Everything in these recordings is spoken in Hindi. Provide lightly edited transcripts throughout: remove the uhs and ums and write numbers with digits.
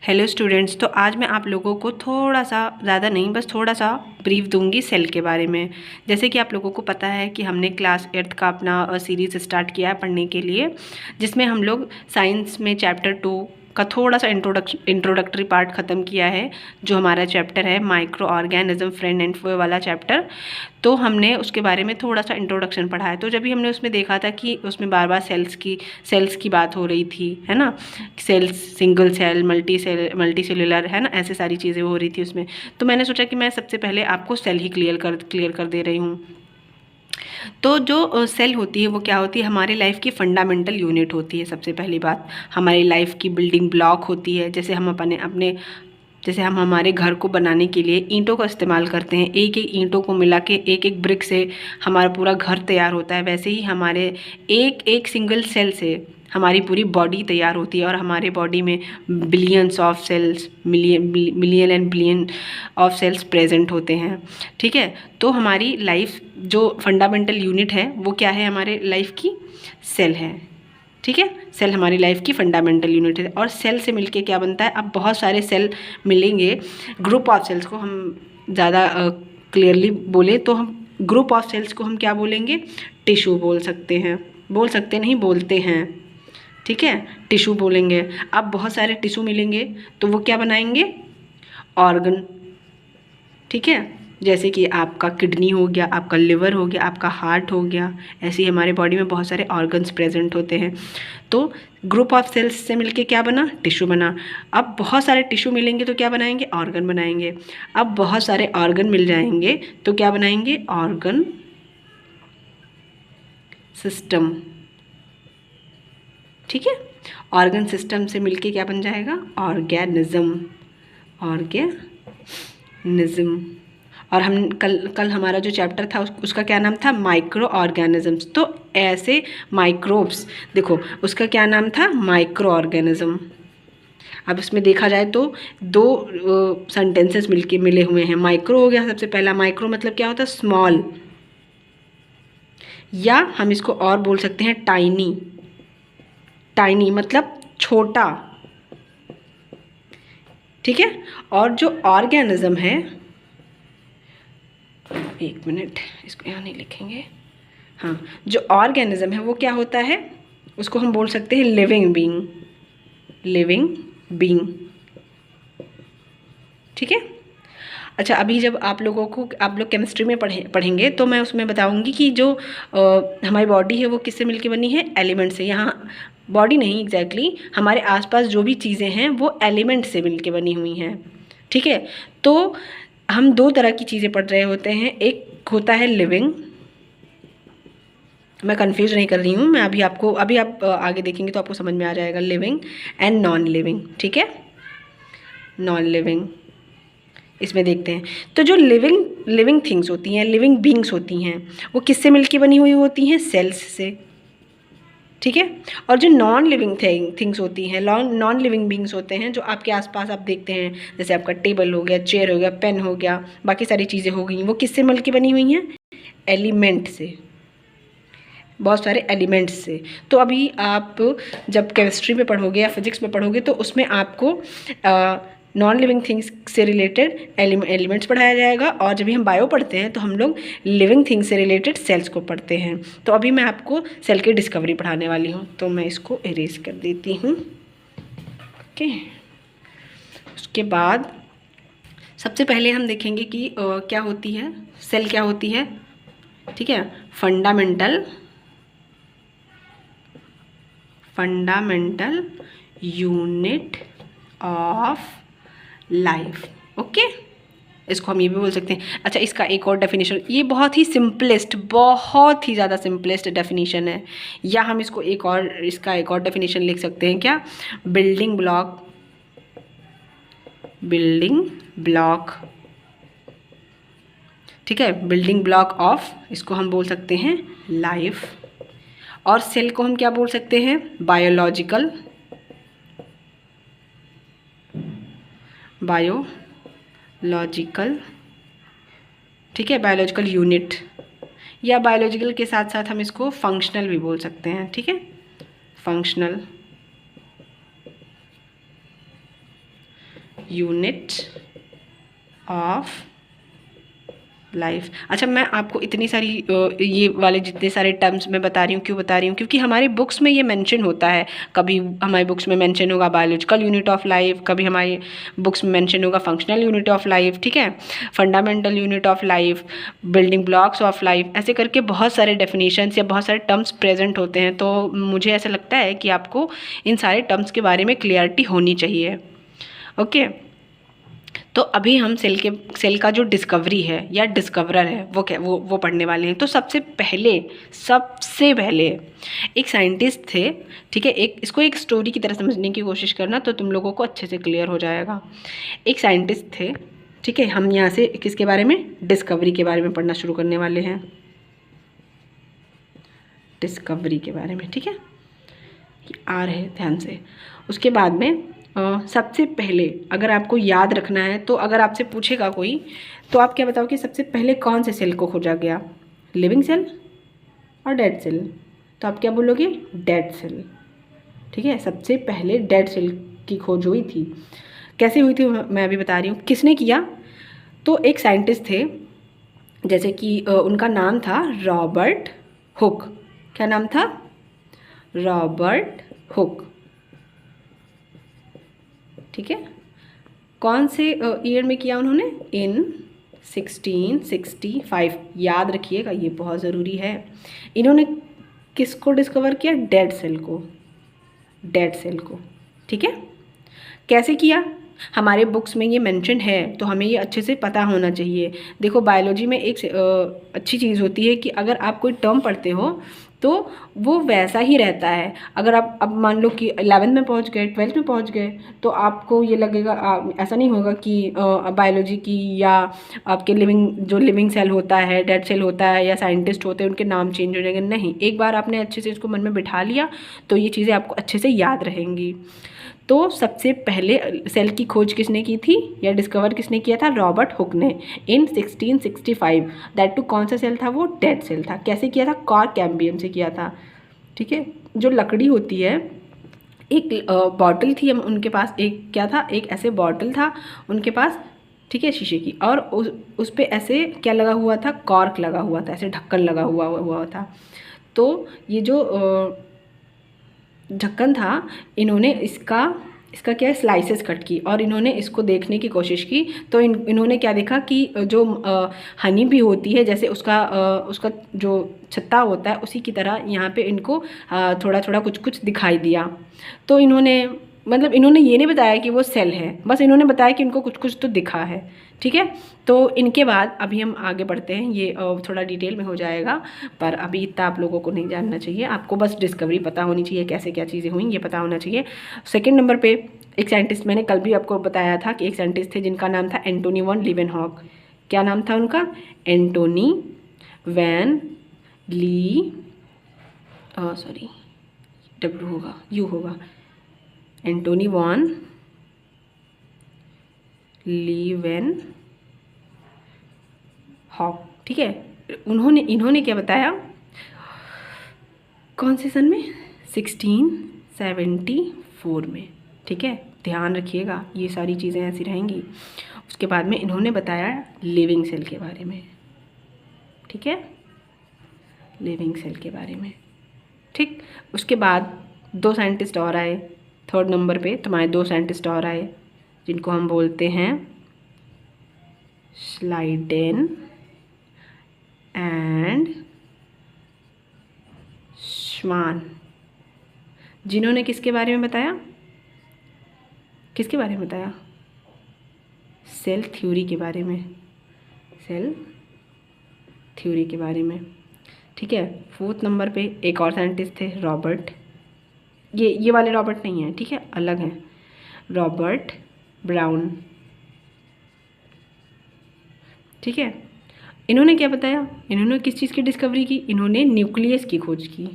हेलो स्टूडेंट्स, तो आज मैं आप लोगों को थोड़ा सा, ज़्यादा नहीं, बस थोड़ा सा ब्रीफ दूंगी सेल के बारे में। जैसे कि आप लोगों को पता है कि हमने क्लास 8th का अपना सीरीज़ स्टार्ट किया है पढ़ने के लिए, जिसमें हम लोग साइंस में चैप्टर 2 का थोड़ा सा इंट्रोडक्टरी पार्ट ख़त्म किया है। जो हमारा चैप्टर है माइक्रो ऑर्गेनिज्म फ्रेंड एंड फोए वाला चैप्टर, तो हमने उसके बारे में थोड़ा सा इंट्रोडक्शन पढ़ा है। तो जब भी हमने उसमें देखा था कि उसमें बार बार सेल्स की बात हो रही थी, है ना। Cells, single cell, multicellular, है ना, ऐसे सारी चीज़ें हो रही थी उसमें। तो मैंने सोचा कि मैं सबसे पहले आपको सेल ही क्लियर कर दे रही हूँ। तो जो सेल होती है वो क्या होती है, हमारे लाइफ की फंडामेंटल यूनिट होती है। सबसे पहली बात, हमारी लाइफ की बिल्डिंग ब्लॉक होती है। जैसे हम अपने जैसे हम हमारे घर को बनाने के लिए ईंटों का इस्तेमाल करते हैं, एक एक ईंटों को मिला के एक एक ब्रिक से हमारा पूरा घर तैयार होता है, वैसे ही हमारे एक एक सिंगल सेल से हमारी पूरी बॉडी तैयार होती है। और हमारे बॉडी में billions of cells, million and billion of cells present होते हैं। ठीक है, तो हमारी लाइफ जो फंडामेंटल यूनिट है वो क्या है, हमारे लाइफ की सेल है। ठीक है, सेल हमारी लाइफ की फंडामेंटल यूनिट है। और सेल से मिलके क्या बनता है, अब बहुत सारे सेल मिलेंगे। ग्रुप ऑफ सेल्स को हम ज़्यादा क्लियरली बोले तो हम ग्रुप ऑफ सेल्स को हम क्या बोलेंगे, टिश्यू बोल सकते हैं। बोल सकते नहीं, बोलते हैं। ठीक है, टिश्यू बोलेंगे। अब बहुत सारे टिश्यू मिलेंगे तो वो क्या बनाएंगे, ऑर्गन। ठीक है, जैसे कि आपका किडनी हो गया, आपका लिवर हो गया, आपका हार्ट हो गया। ऐसे ही हमारे बॉडी में बहुत सारे ऑर्गन्स प्रेजेंट होते हैं। तो ग्रुप ऑफ सेल्स से मिलके क्या बना, टिश्यू बना। अब बहुत सारे टिश्यू मिलेंगे तो क्या बनाएंगे, ऑर्गन बनाएंगे। अब बहुत सारे ऑर्गन मिल जाएंगे तो क्या बनाएंगे, ऑर्गन सिस्टम। ठीक है, ऑर्गन सिस्टम से मिलके क्या बन जाएगा, ऑर्गेनिज्म। ऑर्गेनिज्म। और हम कल हमारा जो चैप्टर था उसका क्या नाम था, माइक्रो ऑर्गेनिजम्स। तो ऐसे माइक्रोब्स, देखो उसका क्या नाम था, माइक्रो ऑर्गेनिज्म। अब इसमें देखा जाए तो दो सेंटेंसेस मिले हुए हैं। माइक्रो हो गया सबसे पहला, माइक्रो मतलब क्या होता है, स्मॉल, या हम इसको और बोल सकते हैं टाइनी। टाइनी मतलब छोटा। ठीक है, और जो ऑर्गेनिज्म है, एक मिनट, इसको यहाँ नहीं लिखेंगे। हाँ, जो ऑर्गेनिज्म है वो क्या होता है, उसको हम बोल सकते हैं लिविंग बीइंग। Living being. ठीक है। अच्छा, अभी जब आप लोगों को, आप लोग केमिस्ट्री में पढ़ेंगे तो मैं उसमें बताऊंगी कि जो हमारी बॉडी है वो किससे मिलके बनी है, एलिमेंट से। यहाँ बॉडी नहीं एग्जैक्टली, हमारे आसपास जो भी चीज़ें हैं वो एलिमेंट से मिलके बनी हुई हैं। ठीक है, तो हम दो तरह की चीज़ें पढ़ रहे होते हैं। एक होता है लिविंग, मैं कंफ्यूज नहीं कर रही हूँ, मैं अभी आप आगे देखेंगे तो आपको समझ में आ जाएगा, लिविंग एंड नॉन लिविंग। ठीक है, नॉन लिविंग इसमें देखते हैं। तो जो लिविंग थिंग्स होती हैं, लिविंग बींग्स होती हैं, वो किससे मिलके बनी हुई होती हैं, सेल्स से। ठीक है, और जो नॉन लिविंग थिंग्स होती हैं, नॉन लिविंग बींग्स होते हैं, जो आपके आसपास आप देखते हैं, जैसे आपका टेबल हो गया, चेयर हो गया, पेन हो गया, बाकी सारी चीज़ें हो गई, वो किससे मिलके बनी हुई हैं, एलिमेंट से, बहुत सारे एलिमेंट्स से। तो अभी आप जब केमिस्ट्री में पढ़ोगे या फिजिक्स में पढ़ोगे तो उसमें आपको नॉन लिविंग थिंग्स से रिलेटेड एलिमेंट्स पढ़ाया जाएगा। और जब भी हम बायो पढ़ते हैं तो हम लोग लिविंग थिंग्स से रिलेटेड सेल्स को पढ़ते हैं। तो अभी मैं आपको सेल की डिस्कवरी पढ़ाने वाली हूँ, तो मैं इसको इरेज कर देती हूँ। ओके, उसके बाद सबसे पहले हम देखेंगे कि क्या होती है सेल, क्या होती है। ठीक है, fundamental unit of life. Okay, इसको हम ये भी बोल सकते हैं। अच्छा, इसका एक और डेफिनेशन, ये बहुत ही सिंपलेस्ट, बहुत ही ज़्यादा सिंपलेस्ट डेफिनेशन है, या हम इसको इसका एक और डेफिनेशन लिख सकते हैं, क्या, बिल्डिंग ब्लॉक। ठीक है, बिल्डिंग ब्लॉक ऑफ, इसको हम बोल सकते हैं लाइफ। और सेल को हम क्या बोल सकते हैं, बायोलॉजिकल ठीक है, बायोलॉजिकल यूनिट, या बायोलॉजिकल के साथ साथ हम इसको फंक्शनल भी बोल सकते हैं। ठीक है, फंक्शनल। Unit of life. अच्छा, मैं आपको इतनी सारी ये वाले जितने सारे टर्म्स मैं बता रही हूँ, क्यों बता रही हूँ, क्योंकि हमारे बुक्स में ये मेंशन होता है। कभी हमारी बुक्स में मेंशन होगा बायोलॉजिकल यूनिट ऑफ लाइफ, कभी हमारी बुक्स में मेंशन होगा फंक्शनल यूनिट ऑफ लाइफ, ठीक है, fundamental unit of life, building blocks of life, ऐसे करके बहुत सारे डेफिनेशंस या बहुत सारे टर्म्स प्रेजेंट होते हैं। तो मुझे ऐसा लगता है कि आपको इन सारे टर्म्स के बारे में क्लियरिटी होनी चाहिए। ओके, तो अभी हम सेल का जो डिस्कवरी है या डिस्कवरर है वो क्या वो पढ़ने वाले हैं। तो सबसे पहले एक साइंटिस्ट थे, ठीक है, इसको एक स्टोरी की तरह समझने की कोशिश करना तो तुम लोगों को अच्छे से क्लियर हो जाएगा। एक साइंटिस्ट थे, ठीक है, हम यहाँ से किसके बारे में, डिस्कवरी के बारे में पढ़ना शुरू करने वाले हैं, डिस्कवरी के बारे में, ठीक है, आ रहे ध्यान से। उसके बाद में सबसे पहले अगर आपको याद रखना है तो अगर आपसे पूछेगा कोई तो आप क्या बताओ कि सबसे पहले कौन से सेल को खोजा गया, लिविंग सेल और डेड सेल? तो आप क्या बोलोगे, डेड सेल, ठीक है। सबसे पहले डेड सेल की खोज हुई थी। कैसे हुई थी मैं अभी बता रही हूँ। किसने किया, तो एक साइंटिस्ट थे, जैसे कि उनका नाम था रॉबर्ट हुक। क्या नाम था, रॉबर्ट हुक, ठीक है। कौन से ईयर में किया उन्होंने, इन 1665। याद रखिएगा, ये बहुत ज़रूरी है। इन्होंने किसको डिस्कवर किया, डेड सेल को, डेड सेल को, ठीक है। कैसे किया, हमारे बुक्स में ये मेंशन है तो हमें ये अच्छे से पता होना चाहिए। देखो, बायोलॉजी में एक अच्छी चीज़ होती है कि अगर आप कोई टर्म पढ़ते हो तो वो वैसा ही रहता है। अगर आप अब मान लो कि 11th में पहुंच गए, 12th में पहुंच गए, तो आपको ये लगेगा, ऐसा नहीं होगा कि बायोलॉजी की या आपके लिविंग सेल होता है, डेड सेल होता है, या साइंटिस्ट होते हैं उनके नाम चेंज हो जाएंगे। नहीं, एक बार आपने अच्छे से इसको मन में बिठा लिया तो ये चीज़ें आपको अच्छे से याद रहेंगी। तो सबसे पहले सेल की खोज किसने की थी या डिस्कवर किसने किया था, रॉबर्ट हुक ने, इन 1665। दैट टू कौन सा सेल था वो, डेड सेल था। कैसे किया था, कॉर्क कैम्बियम से किया था, ठीक है। जो लकड़ी होती है, एक बॉटल थी उनके पास, एक क्या था, एक ऐसे बॉटल था उनके पास, ठीक है, शीशे की, और उस पर ऐसे क्या लगा हुआ था, कॉर्क लगा हुआ था, ऐसे ढक्कन लगा हुआ था। तो ये जो ढक्कन था, इन्होंने इसका क्या है, स्लाइसेस कट की और इन्होंने इसको देखने की कोशिश की। तो इन्होंने क्या देखा कि जो हनी भी होती है, जैसे उसका जो छत्ता होता है उसी की तरह यहाँ पे इनको थोड़ा थोड़ा कुछ दिखाई दिया। तो इन्होंने ये नहीं बताया कि वो सेल है, बस इन्होंने बताया कि इनको कुछ तो दिखा है, ठीक है। तो इनके बाद अभी हम आगे बढ़ते हैं, ये थोड़ा डिटेल में हो जाएगा, पर अभी इतना आप लोगों को नहीं जानना चाहिए। आपको बस डिस्कवरी पता होनी चाहिए, कैसे क्या चीज़ें हुई ये पता होना चाहिए। सेकंड नंबर पे एक साइंटिस्ट, मैंने कल भी आपको बताया था कि एक साइंटिस्ट थे जिनका नाम था एंटोनी वॉन लीवेनहॉक। क्या नाम था उनका, एंटोनी वैन ली, सॉरी डब्ल्यू होगा, यू होगा, एंटोनी वॉन लीवेन हॉक, ठीक है। इन्होंने क्या बताया, कौन से सन में, 1674 में, ठीक है। ध्यान रखिएगा, ये सारी चीज़ें ऐसी रहेंगी। उसके बाद में इन्होंने बताया लिविंग सेल के बारे में, ठीक है, लिविंग सेल के बारे में, ठीक। उसके बाद दो साइंटिस्ट और आए, थर्ड नंबर पे तुम्हारे दो साइंटिस्ट और आए जिनको हम बोलते हैं स्लाइडेन एंड श्वान, जिन्होंने किसके बारे में बताया, सेल थ्योरी के बारे में, सेल थ्योरी के बारे में, ठीक है। फोर्थ नंबर पे एक और साइंटिस्ट थे, रॉबर्ट, ये वाले रॉबर्ट नहीं है, ठीक है, अलग हैं, रॉबर्ट ब्राउन, ठीक है। इन्होंने क्या बताया, इन्होंने किस चीज़ की डिस्कवरी की, इन्होंने न्यूक्लियस की खोज की,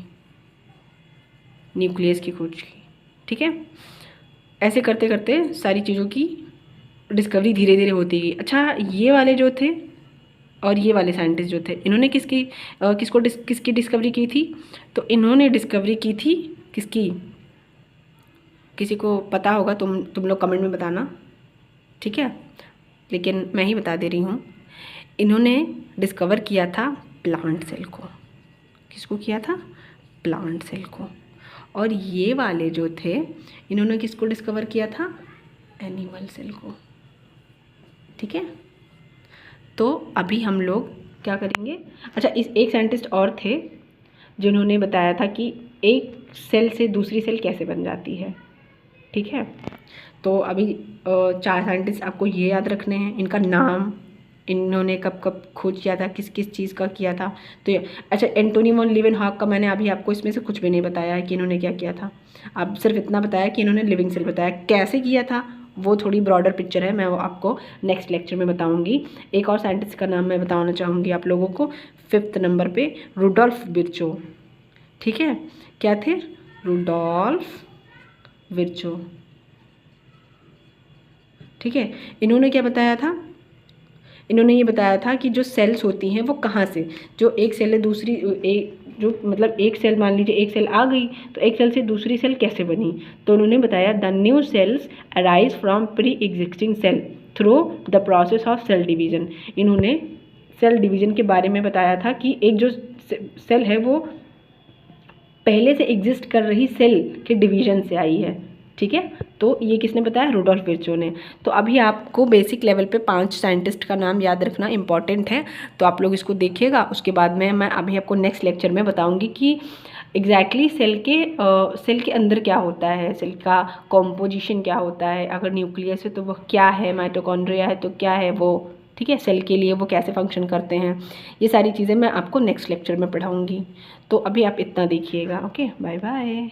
ठीक है। ऐसे करते करते सारी चीज़ों की डिस्कवरी धीरे धीरे होती गई। अच्छा, ये वाले जो थे और ये वाले साइंटिस्ट जो थे, इन्होंने किसकी डिस्कवरी की थी, तो इन्होंने डिस्कवरी की थी किसकी, किसी को पता होगा, तुम लोग कमेंट में बताना, ठीक है, लेकिन मैं ही बता दे रही हूँ। इन्होंने डिस्कवर किया था प्लांट सेल को। किसको किया था? प्लांट सेल को। और ये वाले जो थे, इन्होंने किसको डिस्कवर किया था? एनिमल सेल को। ठीक है, तो अभी हम लोग क्या करेंगे? अच्छा, इस एक साइंटिस्ट और थे जिन्होंने बताया था कि एक सेल से दूसरी सेल कैसे बन जाती है। ठीक है, तो अभी 4 साइंटिस्ट आपको ये याद रखने हैं, इनका नाम, इन्होंने कब कब खोज किया था, किस किस चीज़ का किया था। तो ये अच्छा, एंटोनी वॉन लीवेनहॉक का मैंने अभी आपको इसमें से कुछ भी नहीं बताया है कि इन्होंने क्या किया था। अब सिर्फ इतना बताया कि इन्होंने लिविंग सेल बताया। कैसे किया था वो थोड़ी ब्रॉडर पिक्चर है, मैं वो आपको नेक्स्ट लेक्चर में बताऊंगी। एक और साइंटिस्ट का नाम मैं बताना चाहूँगी आप लोगों को 5th नंबर पे, रुडोल्फ विर्चो। ठीक है, क्या थे? Rudolf Virchow. ठीक है, इन्होंने क्या बताया था? इन्होंने ये बताया था कि जो सेल्स होती हैं वो कहाँ से, जो एक सेल है दूसरी एक, जो मतलब एक सेल, मान लीजिए एक सेल आ गई तो एक सेल से दूसरी सेल कैसे बनी। तो उन्होंने बताया the new cells arise from pre existing cell through the process of cell division. इन्होंने सेल डिवीजन के बारे में बताया था कि एक जो सेल है वो पहले से एग्जिस्ट कर रही सेल के डिवीजन से आई है। ठीक है, तो ये किसने बताया? रुडोल्फ विर्चो ने। तो अभी आपको बेसिक लेवल पे 5 साइंटिस्ट का नाम याद रखना इंपॉर्टेंट है, तो आप लोग इसको देखिएगा। उसके बाद में मैं अभी आपको नेक्स्ट लेक्चर में बताऊंगी कि एग्जैक्टली सेल के अंदर क्या होता है, सेल का कॉम्पोजिशन क्या होता है, अगर न्यूक्लियस है तो वो क्या है, माइटोकॉन्ड्रिया है तो क्या है वो। ठीक है, सेल के लिए वो कैसे फंक्शन करते हैं, ये सारी चीज़ें मैं आपको नेक्स्ट लेक्चर में पढ़ाऊँगी। तो अभी आप इतना देखिएगा। Okay, bye bye.